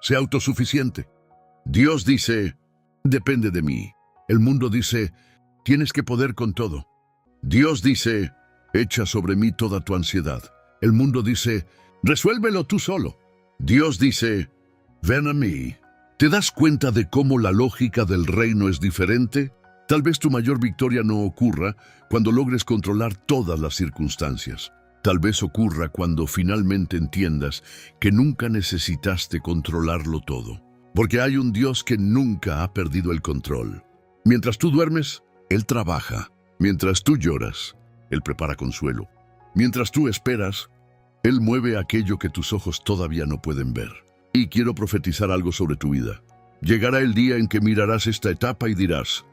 A: sé autosuficiente. Dios dice, depende de mí. El mundo dice, tienes que poder con todo. Dios dice, echa sobre mí toda tu ansiedad. El mundo dice, resuélvelo tú solo. Dios dice, ven a mí. ¿Te das cuenta de cómo la lógica del reino es diferente? Tal vez tu mayor victoria no ocurra cuando logres controlar todas las circunstancias. Tal vez ocurra cuando finalmente entiendas que nunca necesitaste controlarlo todo. Porque hay un Dios que nunca ha perdido el control. Mientras tú duermes, Él trabaja. Mientras tú lloras, Él prepara consuelo. Mientras tú esperas, Él mueve aquello que tus ojos todavía no pueden ver. Y quiero profetizar algo sobre tu vida. Llegará el día en que mirarás esta etapa y dirás,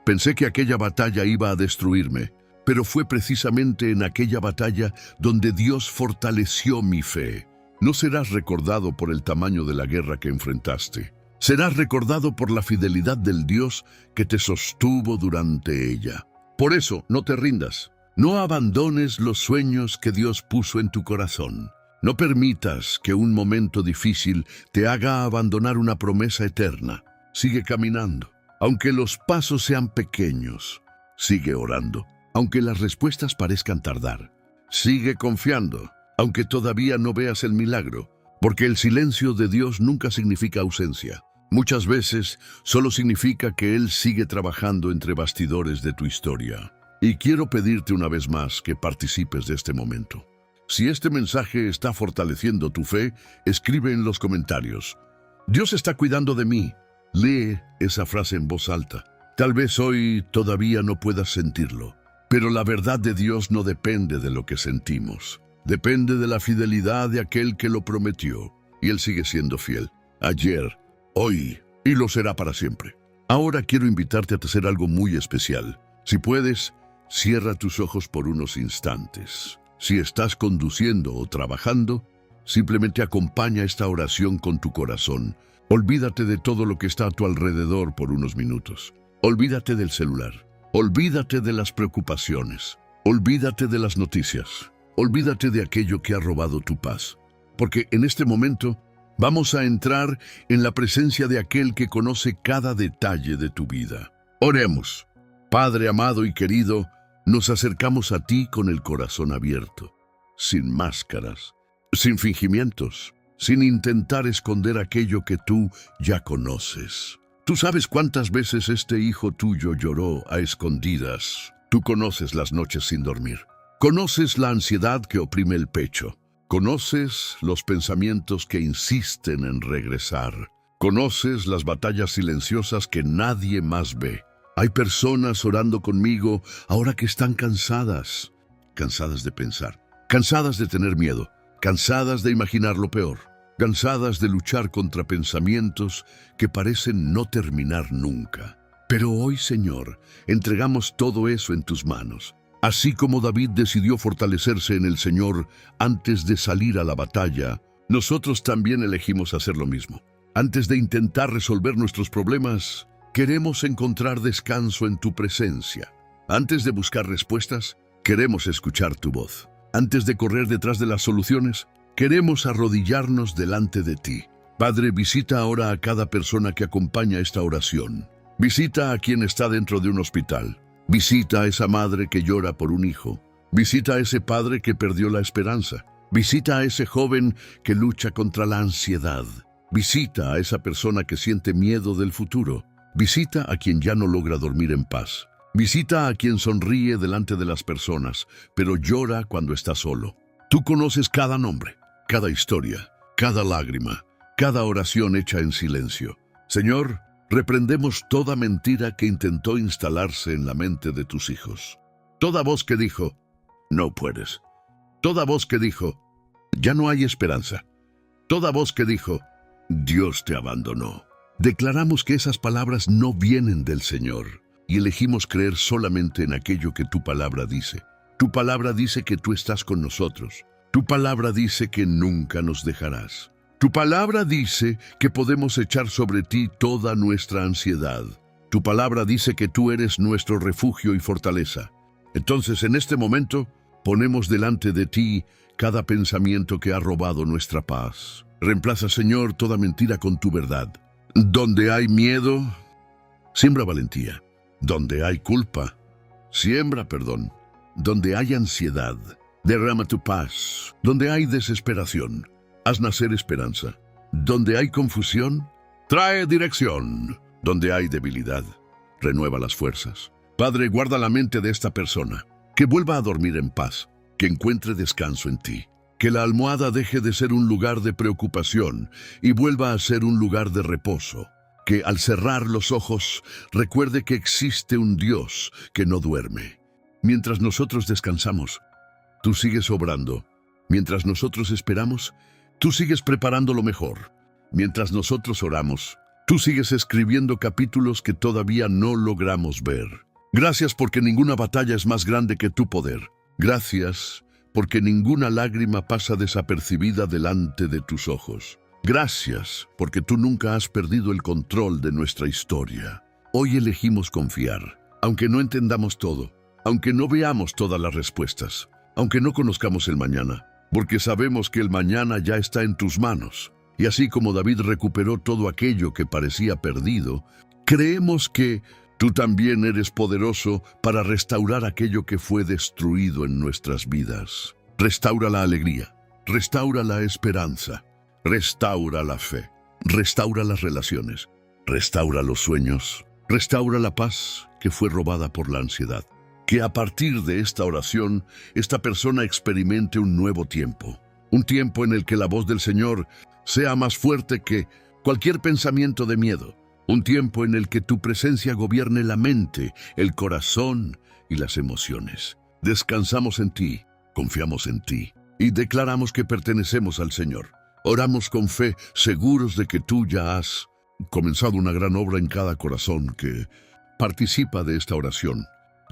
A: pensé que aquella batalla iba a destruirme, pero fue precisamente en aquella batalla donde Dios fortaleció mi fe. No serás recordado por el tamaño de la guerra que enfrentaste. Serás recordado por la fidelidad del Dios que te sostuvo durante ella. Por eso, no te rindas. No abandones los sueños que Dios puso en tu corazón. No permitas que un momento difícil te haga abandonar una promesa eterna. Sigue caminando. Aunque los pasos sean pequeños, sigue orando. Aunque las respuestas parezcan tardar, sigue confiando. Aunque todavía no veas el milagro, porque el silencio de Dios nunca significa ausencia. Muchas veces solo significa que Él sigue trabajando entre bastidores de tu historia. Y quiero pedirte una vez más que participes de este momento. Si este mensaje está fortaleciendo tu fe, escribe en los comentarios. Dios está cuidando de mí. Lee esa frase en voz alta. Tal vez hoy todavía no puedas sentirlo, pero la verdad de Dios no depende de lo que sentimos. Depende de la fidelidad de aquel que lo prometió. Y Él sigue siendo fiel. Ayer, hoy, y lo será para siempre. Ahora quiero invitarte a hacer algo muy especial. Si puedes, cierra tus ojos por unos instantes. Si estás conduciendo o trabajando, simplemente acompaña esta oración con tu corazón. Olvídate de todo lo que está a tu alrededor por unos minutos. Olvídate del celular. Olvídate de las preocupaciones. Olvídate de las noticias. Olvídate de aquello que ha robado tu paz. Porque en este momento vamos a entrar en la presencia de aquel que conoce cada detalle de tu vida. Oremos. Padre amado y querido, nos acercamos a ti con el corazón abierto, sin máscaras, sin fingimientos, sin intentar esconder aquello que tú ya conoces. Tú sabes cuántas veces este hijo tuyo lloró a escondidas. Tú conoces las noches sin dormir. Conoces la ansiedad que oprime el pecho. Conoces los pensamientos que insisten en regresar. Conoces las batallas silenciosas que nadie más ve. Hay personas orando conmigo ahora que están cansadas. Cansadas de pensar. Cansadas de tener miedo. Cansadas de imaginar lo peor. Cansadas de luchar contra pensamientos que parecen no terminar nunca. Pero hoy, Señor, entregamos todo eso en tus manos. Así como David decidió fortalecerse en el Señor antes de salir a la batalla, nosotros también elegimos hacer lo mismo. Antes de intentar resolver nuestros problemas, queremos encontrar descanso en tu presencia. Antes de buscar respuestas, queremos escuchar tu voz. Antes de correr detrás de las soluciones, queremos arrodillarnos delante de ti. Padre, visita ahora a cada persona que acompaña esta oración. Visita a quien está dentro de un hospital. Visita a esa madre que llora por un hijo. Visita a ese padre que perdió la esperanza. Visita a ese joven que lucha contra la ansiedad. Visita a esa persona que siente miedo del futuro. Visita a quien ya no logra dormir en paz. Visita a quien sonríe delante de las personas, pero llora cuando está solo. Tú conoces cada nombre, cada historia, cada lágrima, cada oración hecha en silencio. Señor, reprendemos toda mentira que intentó instalarse en la mente de tus hijos. Toda voz que dijo, no puedes. Toda voz que dijo, ya no hay esperanza. Toda voz que dijo, Dios te abandonó. Declaramos que esas palabras no vienen del Señor y elegimos creer solamente en aquello que tu palabra dice. Tu palabra dice que tú estás con nosotros. Tu palabra dice que nunca nos dejarás. Tu palabra dice que podemos echar sobre ti toda nuestra ansiedad. Tu palabra dice que tú eres nuestro refugio y fortaleza. Entonces, en este momento, ponemos delante de ti cada pensamiento que ha robado nuestra paz. Reemplaza, Señor, toda mentira con tu verdad. Donde hay miedo, siembra valentía. Donde hay culpa, siembra perdón. Donde hay ansiedad, derrama tu paz. Donde hay desesperación, haz nacer esperanza. Donde hay confusión, trae dirección. Donde hay debilidad, renueva las fuerzas. Padre, guarda la mente de esta persona, que vuelva a dormir en paz, que encuentre descanso en ti. Que la almohada deje de ser un lugar de preocupación y vuelva a ser un lugar de reposo. Que al cerrar los ojos recuerde que existe un Dios que no duerme. Mientras nosotros descansamos, tú sigues obrando. Mientras nosotros esperamos, tú sigues preparando lo mejor. Mientras nosotros oramos, tú sigues escribiendo capítulos que todavía no logramos ver. Gracias porque ninguna batalla es más grande que tu poder. Gracias porque ninguna lágrima pasa desapercibida delante de tus ojos. Gracias porque tú nunca has perdido el control de nuestra historia. Hoy elegimos confiar, aunque no entendamos todo, aunque no veamos todas las respuestas, aunque no conozcamos el mañana, porque sabemos que el mañana ya está en tus manos. Y así como David recuperó todo aquello que parecía perdido, creemos que tú también eres poderoso para restaurar aquello que fue destruido en nuestras vidas. Restaura la alegría, restaura la esperanza, restaura la fe, restaura las relaciones, restaura los sueños, restaura la paz que fue robada por la ansiedad. Que a partir de esta oración, esta persona experimente un nuevo tiempo. Un tiempo en el que la voz del Señor sea más fuerte que cualquier pensamiento de miedo. Un tiempo en el que tu presencia gobierne la mente, el corazón y las emociones. Descansamos en ti, confiamos en ti y declaramos que pertenecemos al Señor. Oramos con fe, seguros de que tú ya has comenzado una gran obra en cada corazón que participa de esta oración.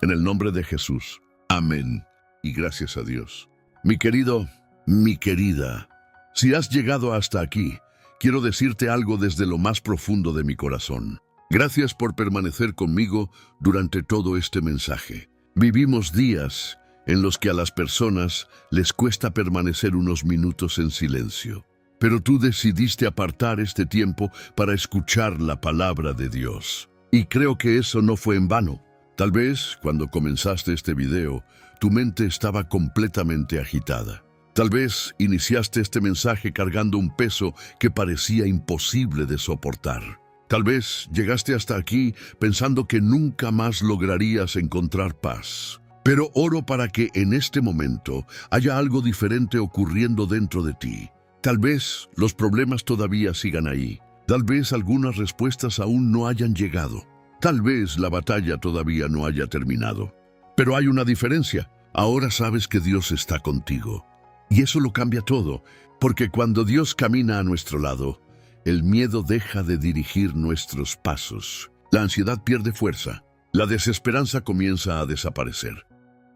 A: En el nombre de Jesús. Amén. Y gracias a Dios. Mi querido, mi querida, si has llegado hasta aquí, quiero decirte algo desde lo más profundo de mi corazón. Gracias por permanecer conmigo durante todo este mensaje. Vivimos días en los que a las personas les cuesta permanecer unos minutos en silencio. Pero tú decidiste apartar este tiempo para escuchar la palabra de Dios. Y creo que eso no fue en vano. Tal vez, cuando comenzaste este video, tu mente estaba completamente agitada. Tal vez iniciaste este mensaje cargando un peso que parecía imposible de soportar. Tal vez llegaste hasta aquí pensando que nunca más lograrías encontrar paz. Pero oro para que en este momento haya algo diferente ocurriendo dentro de ti. Tal vez los problemas todavía sigan ahí. Tal vez algunas respuestas aún no hayan llegado. Tal vez la batalla todavía no haya terminado. Pero hay una diferencia. Ahora sabes que Dios está contigo. Y eso lo cambia todo, porque cuando Dios camina a nuestro lado, el miedo deja de dirigir nuestros pasos. La ansiedad pierde fuerza. La desesperanza comienza a desaparecer.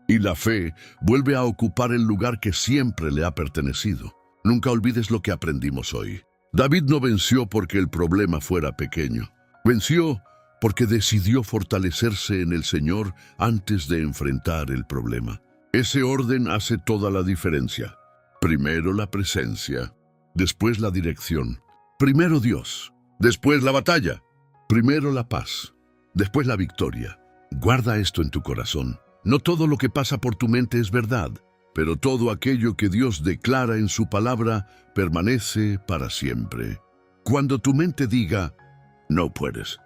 A: Y la fe vuelve a ocupar el lugar que siempre le ha pertenecido. Nunca olvides lo que aprendimos hoy. David no venció porque el problema fuera pequeño. Venció porque decidió fortalecerse en el Señor antes de enfrentar el problema. Ese orden hace toda la diferencia. Primero la presencia, después la dirección. Primero Dios, después la batalla. Primero la paz, después la victoria. Guarda esto en tu corazón. No todo lo que pasa por tu mente es verdad, pero todo aquello que Dios declara en su palabra permanece para siempre. Cuando tu mente diga, no puedes,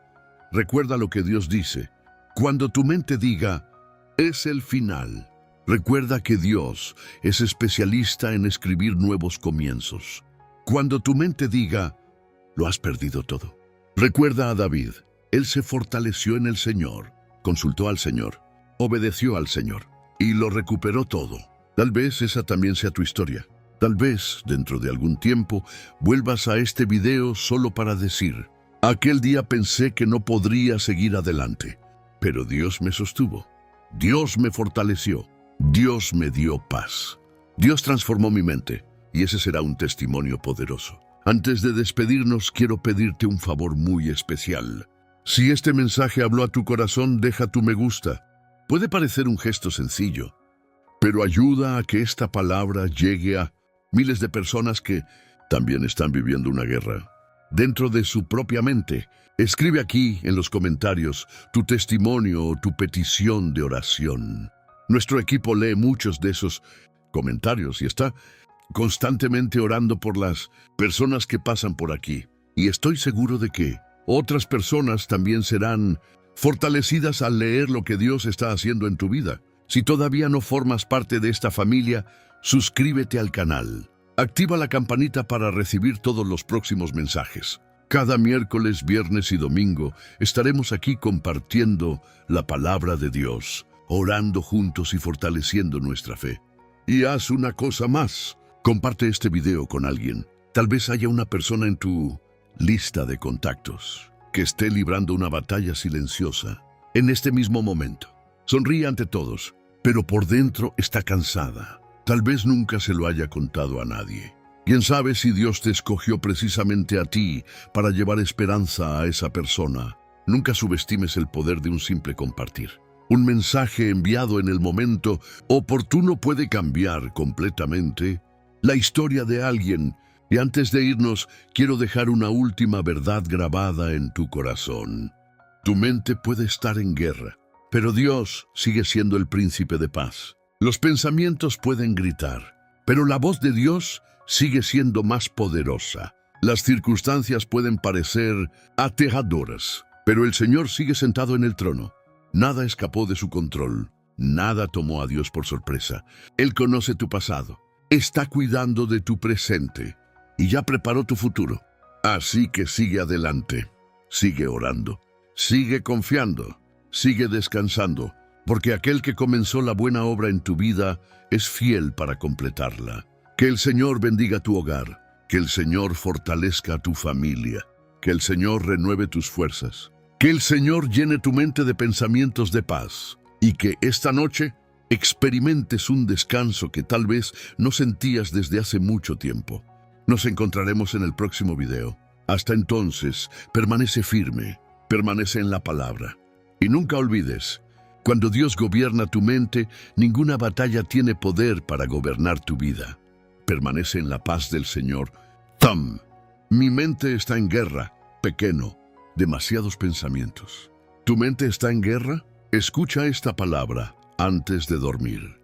A: recuerda lo que Dios dice. Cuando tu mente diga, es el final, recuerda que Dios es especialista en escribir nuevos comienzos. Cuando tu mente diga, lo has perdido todo, recuerda a David. Él se fortaleció en el Señor, consultó al Señor, obedeció al Señor y lo recuperó todo. Tal vez esa también sea tu historia. Tal vez, dentro de algún tiempo, vuelvas a este video solo para decir: aquel día pensé que no podría seguir adelante, pero Dios me sostuvo, Dios me fortaleció, Dios me dio paz. Dios transformó mi mente, y ese será un testimonio poderoso. Antes de despedirnos, quiero pedirte un favor muy especial. Si este mensaje habló a tu corazón, deja tu me gusta. Puede parecer un gesto sencillo, pero ayuda a que esta palabra llegue a miles de personas que también están viviendo una guerra dentro de su propia mente. Escribe aquí en los comentarios tu testimonio o tu petición de oración. Nuestro equipo lee muchos de esos comentarios y está constantemente orando por las personas que pasan por aquí. Y estoy seguro de que otras personas también serán fortalecidas al leer lo que Dios está haciendo en tu vida. Si todavía no formas parte de esta familia, suscríbete al canal. Activa la campanita para recibir todos los próximos mensajes. Cada miércoles, viernes y domingo estaremos aquí compartiendo la palabra de Dios, orando juntos y fortaleciendo nuestra fe. Y haz una cosa más. Comparte este video con alguien. Tal vez haya una persona en tu lista de contactos que esté librando una batalla silenciosa en este mismo momento. Sonríe ante todos, pero por dentro está cansada. Tal vez nunca se lo haya contado a nadie. ¿Quién sabe si Dios te escogió precisamente a ti para llevar esperanza a esa persona? Nunca subestimes el poder de un simple compartir. Un mensaje enviado en el momento oportuno puede cambiar completamente la historia de alguien. Y antes de irnos, quiero dejar una última verdad grabada en tu corazón. Tu mente puede estar en guerra, pero Dios sigue siendo el príncipe de paz. Los pensamientos pueden gritar, pero la voz de Dios sigue siendo más poderosa. Las circunstancias pueden parecer aterradoras, pero el Señor sigue sentado en el trono. Nada escapó de su control, nada tomó a Dios por sorpresa. Él conoce tu pasado, está cuidando de tu presente y ya preparó tu futuro. Así que sigue adelante, sigue orando, sigue confiando, sigue descansando, porque aquel que comenzó la buena obra en tu vida es fiel para completarla. Que el Señor bendiga tu hogar, que el Señor fortalezca a tu familia, que el Señor renueve tus fuerzas, que el Señor llene tu mente de pensamientos de paz y que esta noche experimentes un descanso que tal vez no sentías desde hace mucho tiempo. Nos encontraremos en el próximo video. Hasta entonces, permanece firme, permanece en la palabra. Y nunca olvides, cuando Dios gobierna tu mente, ninguna batalla tiene poder para gobernar tu vida. Permanece en la paz del Señor. Mi mente está en guerra, pequeño, demasiados pensamientos. ¿Tu mente está en guerra? Escucha esta palabra antes de dormir.